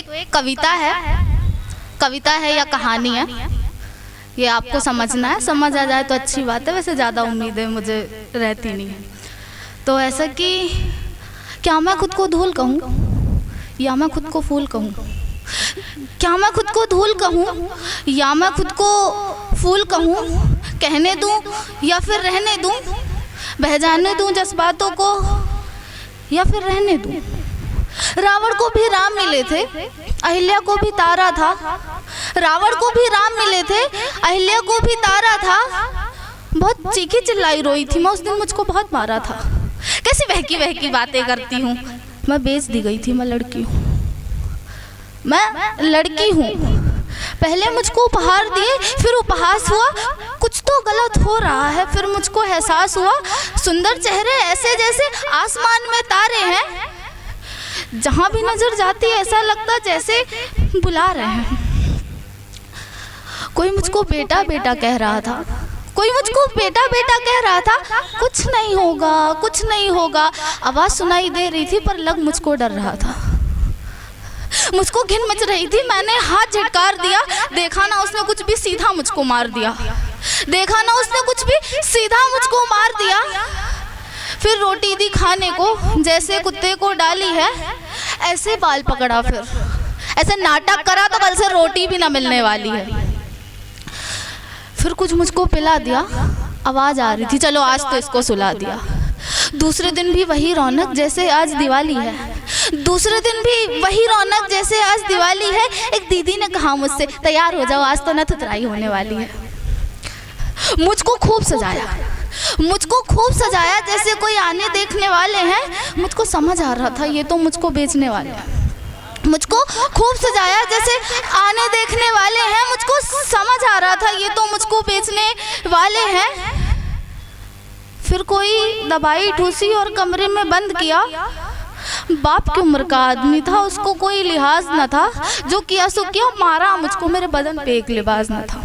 एक कविता है या कहानी है, ये आपको समझना है। समझ आ जाए तो अच्छी बात है, वैसे ज़्यादा उम्मीदें मुझे रहती नहीं है। तो ऐसा कि क्या मैं खुद को धूल कहूँ या मैं खुद को फूल कहूँ, क्या मैं खुद को धूल कहूँ या मैं खुद को फूल कहूँ, कहने दूँ या फिर रहने दूँ, बह जाने दूँ जज्बातों को या फिर रहने दूँ। रावण को भी राम मिले थे, अहिल्या को भी तारा था। रावण को भी राम मिले थे, अहिल्या को भी तारा था। बहुत चीखी चिल्लाई रोई थी मैं उस दिन, मुझको बहुत मारा था। कैसी बहकी बहकी बातें करती हूँ, मैं बेच दी गई थी, मैं लड़की हूँ, मैं लड़की हूँ। पहले मुझको उपहार दिए, फिर उपहास हुआ, कुछ तो गलत हो रहा है। फिर मुझको एहसास हुआ, सुंदर चेहरे ऐसे जैसे आसमान में तारे हैं, जहाँ भी नजर जाती है ऐसा लगता जैसे बुला रहे हैं। कोई मुझको बेटा बेटा कह रहा था, कोई मुझको बेटा बेटा कह रहा था। कुछ नहीं होगा, कुछ नहीं होगा, आवाज सुनाई दे रही थी पर लग मुझको डर रहा था। मुझको घिन मच रही थी, मैंने हाथ झटकार दिया, देखा ना उसने कुछ भी सीधा मुझको मार दिया, देखा ना उसने कुछ भी सीधा मुझको मार दिया। फिर रोटी दी खाने को, जैसे कुत्ते को डाली है ऐसे बाल पकड़ा, फिर ऐसे नाटक करा तो कल से रोटी भी ना मिलने वाली है। फिर कुछ मुझको पिला दिया, आवाज आ रही थी चलो आज तो इसको सुला दिया। दूसरे दिन भी वही रौनक जैसे आज दिवाली है, दूसरे दिन भी वही रौनक जैसे आज दिवाली है। एक दीदी ने कहा मुझसे तैयार हो जाओ आज तो नथुतराई होने वाली है। मुझको खूब सजाया, मुझको खूब सजाया जैसे कोई आने देखने वाले हैं। मुझको समझ आ रहा था ये तो मुझको बेचने वाले हैं। मुझको खूब सजाया जैसे आने देखने वाले हैं, मुझको समझ आ रहा था ये तो मुझको बेचने वाले हैं। फिर कोई दवाई ठूसी और कमरे में बंद किया। बाप की उम्र का आदमी था, उसको कोई लिहाज न था, जो किया सो किया, मारा मुझको, मेरे बदन पे एक लिबास न था।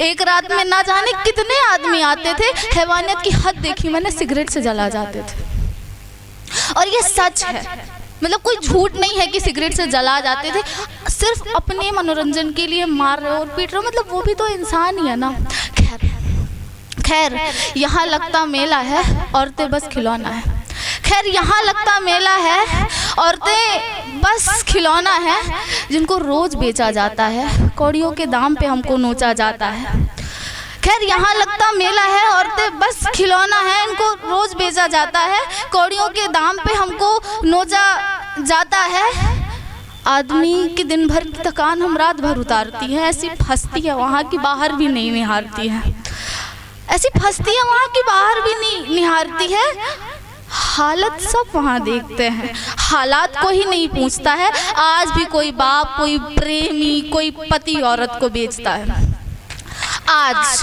एक रात में ना जाने कितने आदमी आते थे, हैवानियत की हद देखी मैंने, सिगरेट से जला जाते थे। और ये सच है, मतलब कोई झूठ नहीं है कि सिगरेट से जला जाते थे। सिर्फ अपने मनोरंजन के लिए मार रहे हो और पीट रहे हो, मतलब वो भी तो इंसान ही है ना। खैर यहाँ लगता मेला है, औरतें बस खिलौना है। खैर यहाँ लगता मेला है, औरतें बस खिलौना है, जिनको रोज बेचा जाता है, कौड़ियों के दाम पे हमको नोचा जाता है। खैर यहाँ लगता मेला है, औरतें बस खिलौना है, इनको रोज बेचा जाता है, कौड़ियों के दाम पे हमको नोचा जाता है। आदमी की दिन भर की थकान हम रात भर उतारती है, ऐसी फंसती है वहाँ की बाहर भी नहीं निहारती है, ऐसी फंसती है वहाँ की बाहर भी नहीं निहारती है। हालत सब वहाँ देखते हैं, हालात को ही नहीं पूछता है। आज भी कोई बाप, कोई प्रेमी, कोई पति औरत को बेचता है। आज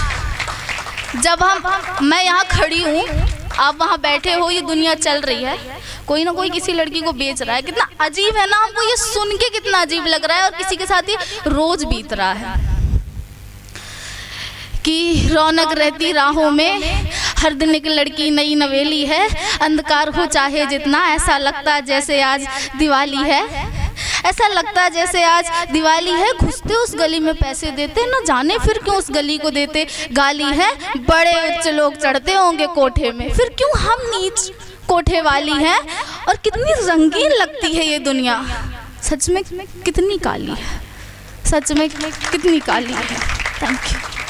जब मैं यहाँ खड़ी हूँ, आप वहाँ बैठे हो, ये दुनिया चल रही है, कोई ना कोई किसी लड़की को बेच रहा है। कितना अजीब है ना, हमको ये सुन के कितना अजीब लग रहा है, और किसी के साथ ये रोज बीत रहा है कि रौनक रहती राहों में, हर दिन एक लड़की नई नवेली है, अंधकार हो चाहे जितना, ऐसा लगता जैसे आज दिवाली है, ऐसा लगता जैसे आज दिवाली है। घुसते उस गली में पैसे देते, न जाने फिर क्यों उस गली को देते गाली है। बड़े उच्च लोग चढ़ते होंगे कोठे में, फिर क्यों हम नीच कोठे वाली हैं। और कितनी रंगीन लगती है ये दुनिया, सच में कितनी काली है, सच में कितनी काली है। Thank you.